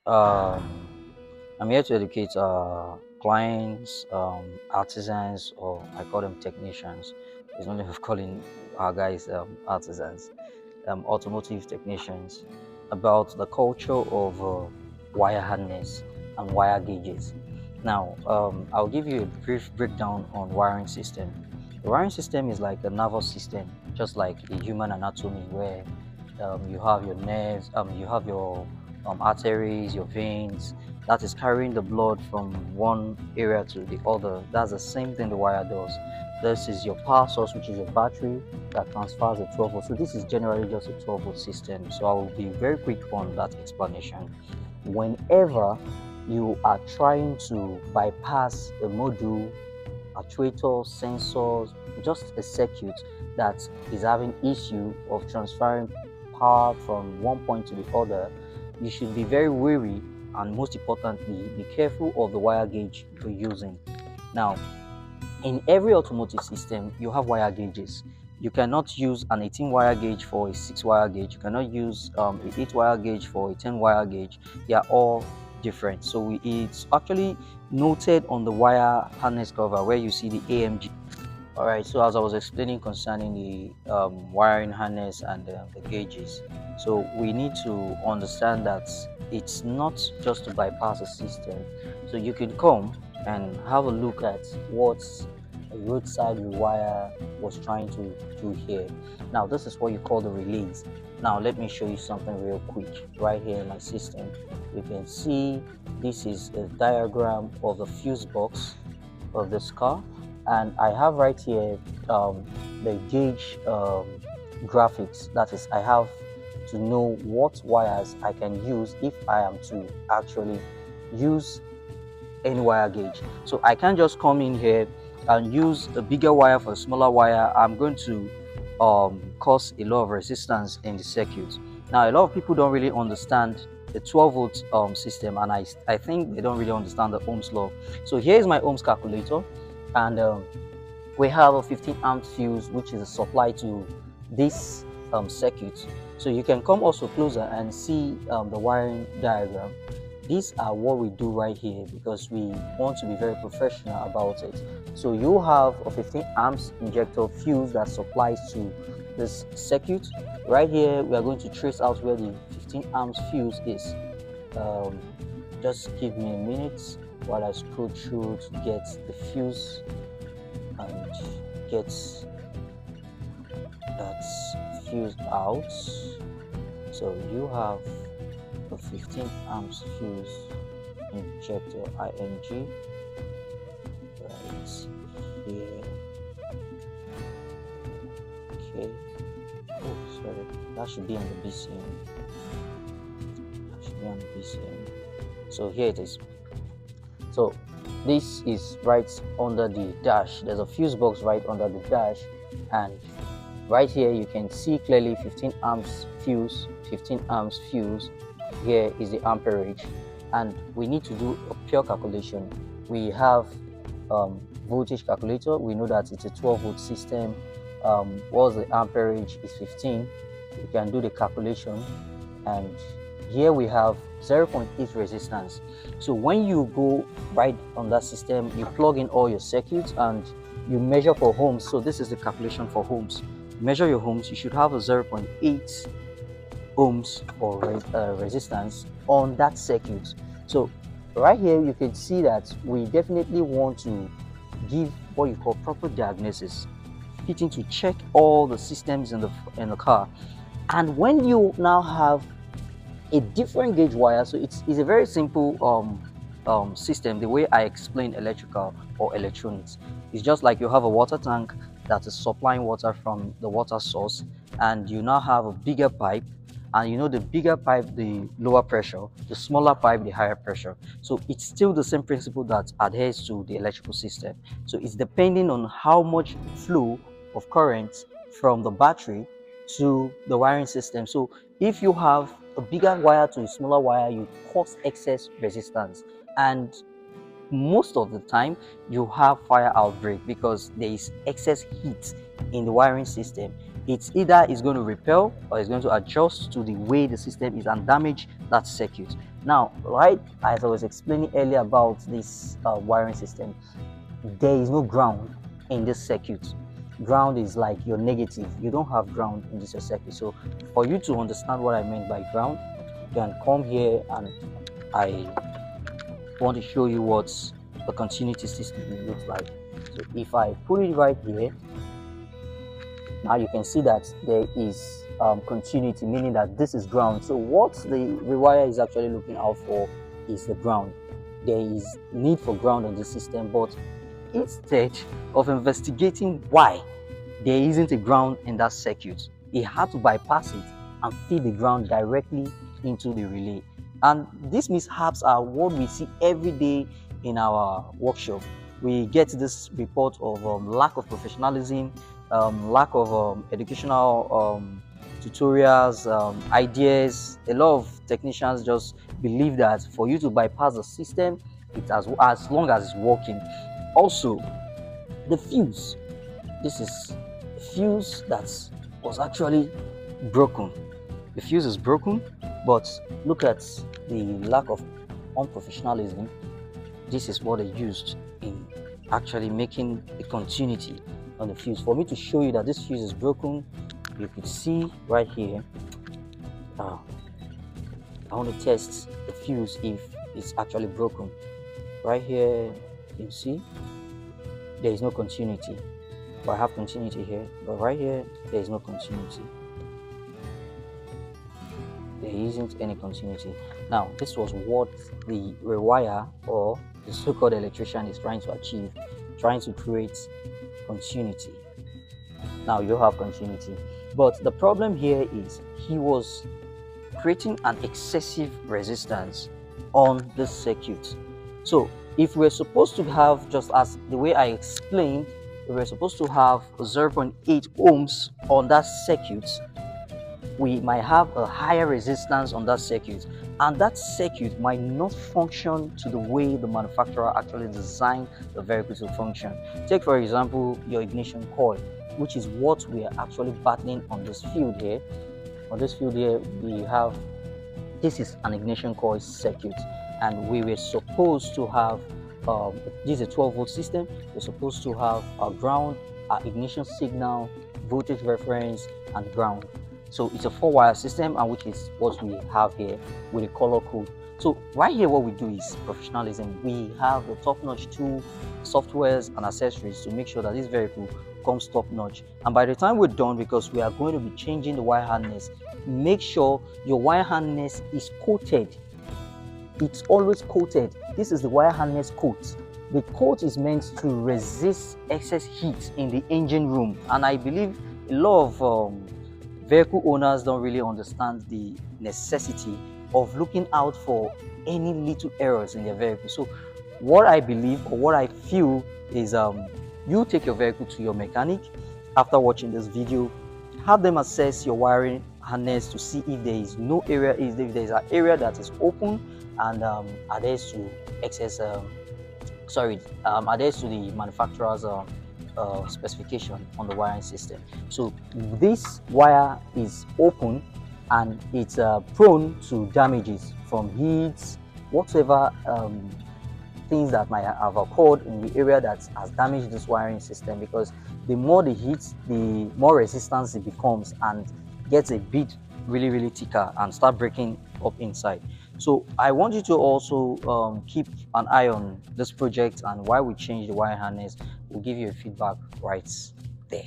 Um, I'm here to educate clients, artisans, or I call them technicians. There's no way of calling our guys artisans, automotive technicians, about the culture of wire harness and wire gauges. Now, I'll give you a brief breakdown on wiring system. The wiring system is like a nervous system, just like a human anatomy, where you have your nerves, you have your arteries, your veins, that is carrying the blood from one area to the other. That's the same thing the wire does. This is your power source, which is a battery that transfers the 12 volt. So this is generally just a 12 volt system. So I will be very quick on that explanation. Whenever you are trying to bypass a module, actuator, sensors, just a circuit that is having issue of transferring power from one point to the other, you should be very wary and most importantly, be careful of the wire gauge you're using. Now, in every automotive system, you have wire gauges. You cannot use an 18 wire gauge for a 6 wire gauge. You cannot use a 8 wire gauge for a 10 wire gauge. They are all different. So it's actually noted on the wire harness cover where you see the AMG. All right, so as I was explaining concerning the wiring harness and the gauges, so we need to understand that it's not just to bypass a system. So you can come and have a look at what a roadside rewire was trying to do here. Now, this is what you call the relays. Now, let me show you something real quick. Right here in my system, you can see this is a diagram of the fuse box of this car, and I have right here the gauge graphics. That is, I have to know what wires I can use if I am to actually use any wire gauge. So I can't just come in here and use a bigger wire for a smaller wire. I'm going to cause a lot of resistance in the circuit. Now, a lot of people don't really understand the 12 volt system, and I think they don't really understand the Ohm's law. So here is my Ohm's calculator, and we have a 15 amp fuse which is a supply to this circuit. So you can come also closer and see the wiring diagram. These are what we do right here because we want to be very professional about it. So you have a 15 amps injector fuse that supplies to this circuit. Right here we are going to trace out where the 15 amps fuse is. um, just give me a minute while I scroll through to get the fuse and get that fused out. So you have a 15 amps fuse injector ING right here. Okay. Oh, sorry. That should be on the BCM. That should be on the BCM. So here it is. So this is right under the dash. There's a fuse box right under the dash, and right here you can see clearly 15 amps fuse, 15 amps fuse. Here is the amperage, and we need to do a pure calculation. We have voltage calculator. We know that it's a 12 volt system. What's the amperage is 15. You can do the calculation, and here we have 0.8 resistance. So when you go right on that system, you plug in all your circuits and you measure for ohms. So this is the calculation for ohms. Measure your ohms. You should have a 0.8 ohms for resistance on that circuit. So right here you can see that we definitely want to give what you call proper diagnosis, fitting to check all the systems in the car. And when you now have a different gauge wire, so it's a very simple system. The way I explain electrical or electronics is just like you have a water tank that is supplying water from the water source, and you now have a bigger pipe, and you know the bigger pipe the lower pressure, the smaller pipe the higher pressure. So it's still the same principle that adheres to the electrical system. So it's depending on how much flow of current from the battery to the wiring system. So if you have a bigger wire to a smaller wire, you cause excess resistance. And most of the time you have fire outbreak because there is excess heat in the wiring system. It's either is going to repel or it's going to adjust to the way the system is and damage that circuit. Now, right as I was explaining earlier about this wiring system, there is no ground in this circuit. Ground is like your negative. You don't have ground in this circuit. So for you to understand what I meant by ground, you can come here and I want to show you what the continuity system looks like. So if I put it right here, now you can see that there is continuity, meaning that this is ground. So what the rewire is actually looking out for is the ground. There is need for ground on the system, but instead of investigating why there isn't a ground in that circuit, he had to bypass it and feed the ground directly into the relay. And these mishaps are what we see every day in our workshop. We get this report of lack of professionalism, lack of educational tutorials, ideas. A lot of technicians just believe that for you to bypass the system, it's as long as it's working. Also, the fuse. This is a fuse that was actually broken. The fuse is broken, but look at the lack of unprofessionalism. This is what they used in actually making the continuity on the fuse. For me to show you that this fuse is broken, you could see right here. I want to test the fuse if it's actually broken. Right here, you see there is no continuity. But I have continuity here, but right here there is no continuity. There isn't any continuity. Now, this was what the rewire or the so-called electrician is trying to achieve, trying to create continuity. Now you have continuity, but the problem here is he was creating an excessive resistance on the circuit. So if we're supposed to have, just as the way I explained, we're supposed to have 0.8 ohms on that circuit, we might have a higher resistance on that circuit, and that circuit might not function to the way the manufacturer actually designed the vehicle to function. Take for example your ignition coil, which is what we are actually battling on this field here. On this field here, we have, this is an ignition coil circuit, and we were supposed to have this is a 12-volt system. We're supposed to have our ground, our ignition signal, voltage reference, and ground. So it's a 4-wire system, and which is what we have here with a color code. So right here, what we do is professionalism. We have the top-notch tool, softwares, and accessories to make sure that this vehicle comes top-notch. And by the time we're done, because we are going to be changing the wire harness, make sure your wire harness is coated. It's always coated. This is the wire harness coat. The coat is meant to resist excess heat in the engine room, and I believe a lot of vehicle owners don't really understand the necessity of looking out for any little errors in their vehicle. So what I believe, or what I feel, is you take your vehicle to your mechanic after watching this video, have them assess your wiring harness to see if there is no area, if there is an area that is open and adheres to excess adheres to the manufacturer's specification on the wiring system. So this wire is open and it's prone to damages from heat, whatever things that might have occurred in the area that has damaged this wiring system, because the more the heat, the more resistance it becomes and gets a bit really thicker and start breaking up inside. So I want you to also keep an eye on this project, and why we change the wire harness, we'll give you a feedback right there.